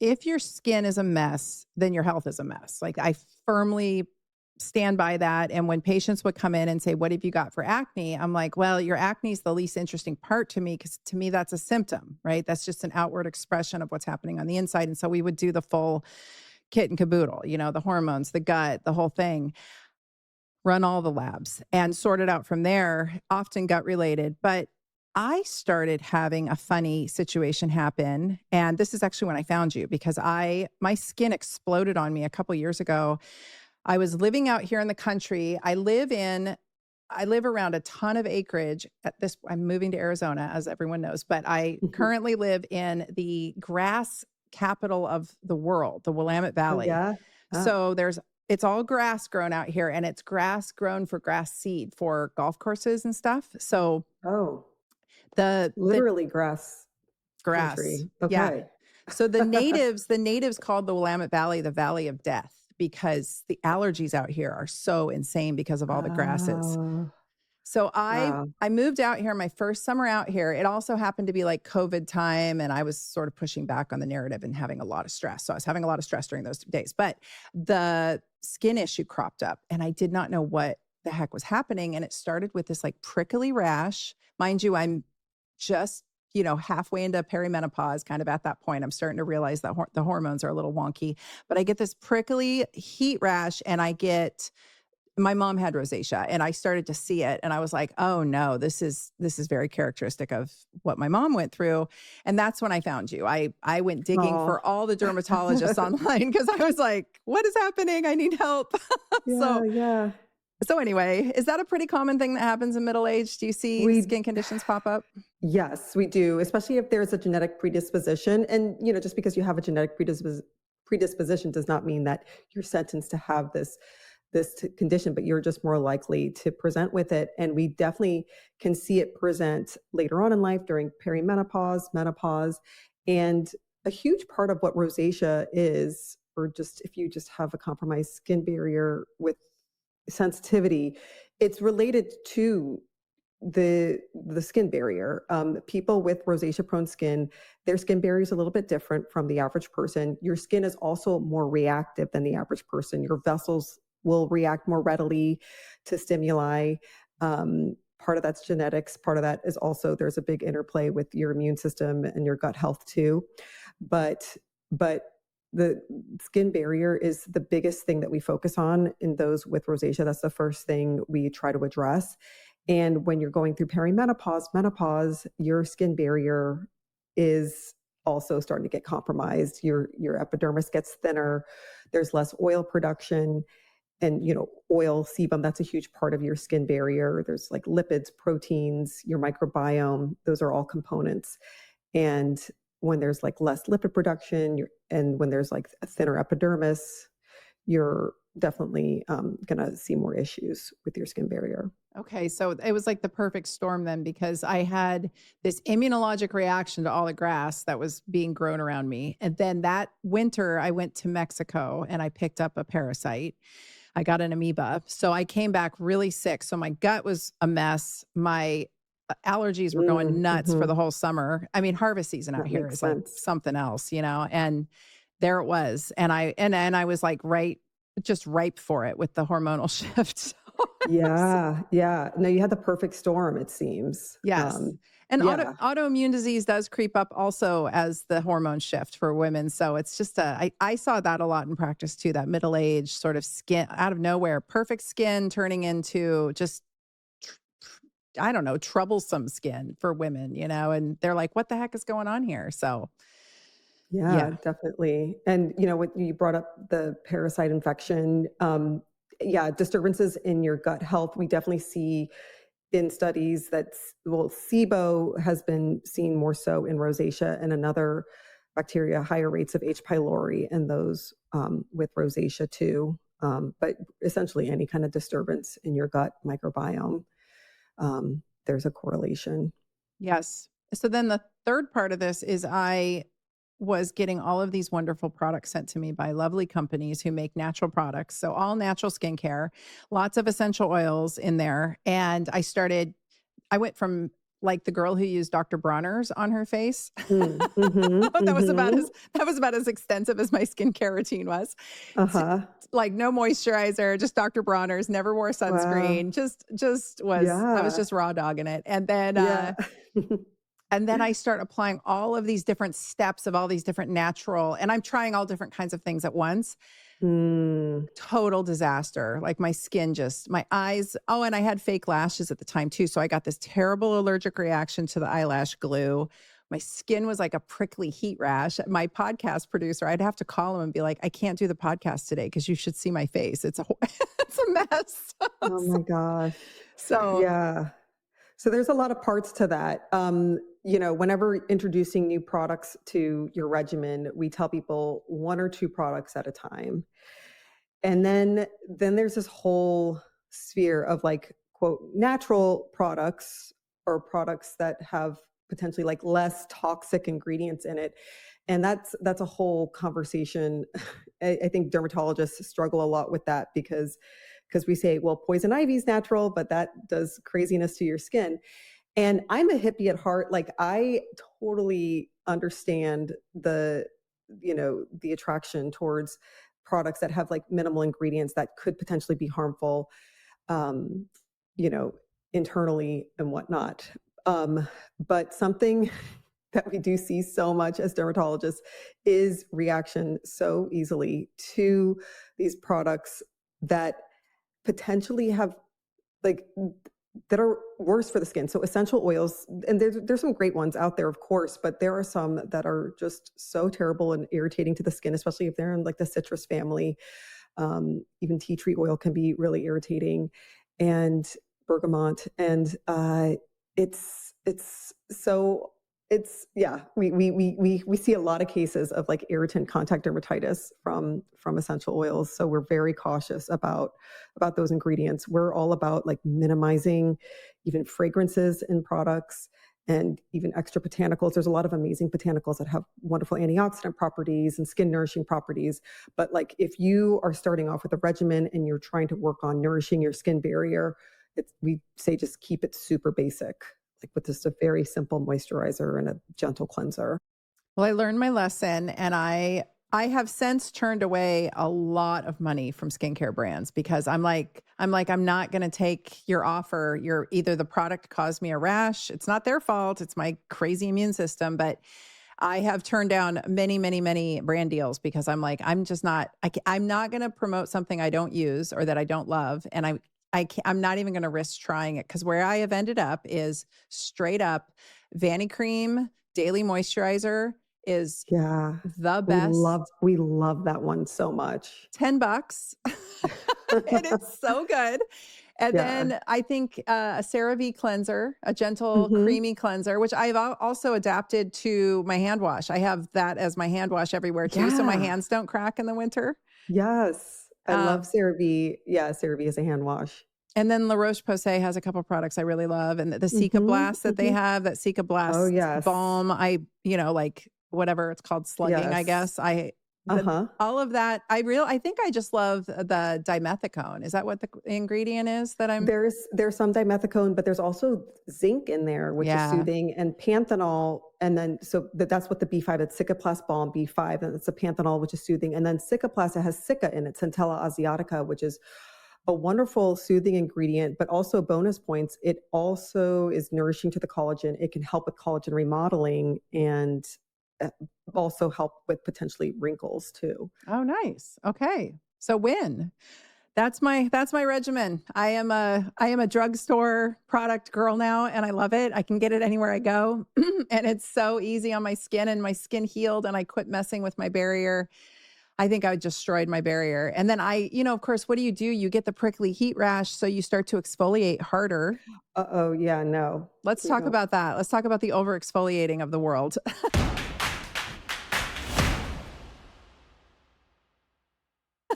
if your skin is a mess, then your health is a mess. Like I firmly stand by that. And when patients would come in and say, "What have you got for acne?" I'm like, "Well, your acne is the least interesting part to me because to me, that's a symptom, right? That's just an outward expression of what's happening on the inside." And so we would do the full kit and caboodle, the hormones, the gut, the whole thing, run all the labs and sort it out from there, often gut related. But I started having a funny situation happen. And this is actually when I found you because my skin exploded on me a couple years ago. I was living out here in the country. I live around a ton of acreage I'm moving to Arizona, as everyone knows, but I Mhm. currently live in the grass capital of the world, the Willamette Oh, Valley. yeah? Ah. So it's all grass grown out here and it's grass grown for grass seed for golf courses and stuff. So Oh, the literally grass grass. country. Yeah. Okay. So the natives called the Willamette Valley the Valley of Death because the allergies out here are so insane because of all the grasses. Oh, So I wow. I moved out here my first summer out here. It also happened to be like COVID time and I was sort of pushing back on the narrative and having a lot of stress. So I was having a lot of stress during those days. But the skin issue cropped up and I did not know what the heck was happening and it started with this like prickly rash. Mind you, I'm just halfway into perimenopause, kind of at that point. I'm starting to realize that the hormones are a little wonky, but I get this prickly heat rash and my mom had rosacea and I started to see it and I was like, "Oh no, this is very characteristic of what my mom went through." And that's when I found you. I went digging Oh. for all the dermatologists online because I was like, "What is happening? I need help." Yeah, so yeah. so anyway, is that a pretty common thing that happens in middle age? Do you see We skin conditions pop up? Yes, we do, especially if there's a genetic predisposition. And, just because you have a genetic predisposition does not mean that you're sentenced to have this condition, but you're just more likely to present with it. And we definitely can see it present later on in life during perimenopause, menopause. And a huge part of what rosacea is, or just if you just have a compromised skin barrier with sensitivity, it's related to the skin barrier. People with rosacea prone skin, their skin barrier is a little bit different from the average person. Your skin is also more reactive than the average person. Your vessels will react more readily to stimuli. Part of that's genetics. Part of that is also there's a big interplay with your immune system and your gut health too. But the skin barrier is the biggest thing that we focus on in those with rosacea. That's the first thing we try to address. And when you're going through perimenopause, menopause, your skin barrier is also starting to get compromised. Your epidermis gets thinner. There's less oil production and oil sebum, that's a huge part of your skin barrier. There's like lipids, proteins, your microbiome, those are all components. And when there's like less lipid production and when there's like a thinner epidermis, you're definitely going to see more issues with your skin barrier. Okay, so it was like the perfect storm then because I had this immunologic reaction to all the grass that was being grown around me. And then that winter, I went to Mexico and I picked up a parasite. I got an amoeba. So I came back really sick. So my gut was a mess. My allergies were going nuts for Mhm. the whole summer. I mean, harvest season out That here makes is like sense. something else, and there it was. And I was like just ripe for it with the hormonal shift. Yeah, yeah. No, you had the perfect storm, it seems. Yes. And Yeah. autoimmune disease does creep up also as the hormone shift for women. So it's just I saw that a lot in practice too, that middle age sort of skin out of nowhere, perfect skin turning into just, tr- I don't know, troublesome skin for women, and they're like, what the heck is going on here? So Yeah, yeah. definitely. And when you brought up the parasite infection, yeah, disturbances in your gut health, we definitely see in studies that SIBO has been seen more so in rosacea and another bacteria, higher rates of H. pylori in those with rosacea too. But essentially, any kind of disturbance in your gut microbiome, there's a correlation. Yes. So then the third part of this is I was getting all of these wonderful products sent to me by lovely companies who make natural products. So all natural skincare, lots of essential oils in there. And I went from like the girl who used Dr. Bronner's on her face. Mm, mhm, That was about mhm. as extensive as my skincare routine was. T Uh-huh. Like, no moisturizer, just Dr. Bronner's, never wore Wow. sunscreen, just was I was Yeah. just raw dogging it, Yeah. and then I start applying all of these different steps of all these different natural and I'm trying all different kinds of things at once. Mm. Total disaster. Like my skin just my eyes oh, and I had fake lashes at the time too, so I got this terrible allergic reaction to the eyelash glue. My skin was like a prickly heat rash. My podcast producer, I'd have to call him and be like, "I can't do the podcast today because you should see my face. It's a it's a mess." Oh my gosh. So, Yeah. So there's a lot of parts to that. Whenever introducing new products to your regimen, we tell people one or two products at a time. And then there's this whole sphere of like quote natural products or products that have potentially like less toxic ingredients in it. And that's a whole conversation. I think dermatologists struggle a lot with that because we say, well, poison ivy is natural, but that does craziness to your skin. And I'm a hippie at heart. Like I totally understand the attraction towards products that have like minimal ingredients that could potentially be harmful, um, you know, internally and whatnot. But something that we do see so much as dermatologists is reaction so easily to these products that potentially have like that are worse for the skin. So essential oils, and there's some great ones out there, of course, but there are some that are just so terrible and irritating to the skin, especially if they're in like the citrus family. Even tea tree oil can be really irritating, and bergamot, and it's so yeah. We see a lot of cases of like irritant contact dermatitis from essential oils. So we're very cautious about those ingredients. We're all about like minimizing even fragrances in products and even extra botanicals. There's a lot of amazing botanicals that have wonderful antioxidant properties and skin nourishing properties. But like if you are starting off with a regimen and you're trying to work on nourishing your skin barrier, we say just keep it super basic, like with just a very simple moisturizer and a gentle cleanser. well, I learned my lesson and I have since turned away a lot of money from skincare brands because I'm not going to take your offer. You're either the product caused me a rash. It's not their fault. It's my crazy immune system, but I have turned down many, many, many brand deals because I'm like, I'm just not, I'm not going to promote something I don't use or that I don't love. And I'm not even going to risk trying it because where I have ended up is straight up Vanity Cream Daily Moisturizer is Yeah. the We best. love we love that one so much. $10 and it's so good. And Yeah. then I think a CeraVe cleanser, a gentle, Mhm. creamy cleanser, which I've also adapted to my hand wash. I have that as my hand wash everywhere too, so my Yeah. hands don't crack in the winter. Yes. I love Um, CeraVe. Yeah, CeraVe is a hand wash. and then La Roche-Posay has a couple products I really love, and the Cica Mhm, Blast that they mhm. have, that Cica Oh, Blast yes. balm, like whatever it's called, slugging, I Yes. guess. I the Uh-huh. all of that, I think I just love the dimethicone. Is that what the ingredient is that I'm There's some dimethicone, but there's also zinc in there, which is Yeah. soothing, and panthenol, and then so that's what the B5, it's Cicaplast Balm B5, and it's a panthenol, which is soothing, and then Cicaplast, it has Cica in it, Centella asiatica, which is a wonderful soothing ingredient, but also bonus points. It also is nourishing to the collagen. It can help with collagen remodeling and uh, also help with potentially wrinkles too. Oh, nice. Okay. So win. That's my regimen. I am a drugstore product girl now and I love it. I can get it anywhere I go. And it's so easy on my skin and my skin healed and I quit messing with my barrier. I think I destroyed my barrier. And then of course, what do? You get the prickly heat rash, so you start to exfoliate harder. Uh-oh, yeah, no. Let's We talk don't. about that. Let's talk about the over exfoliating of the world.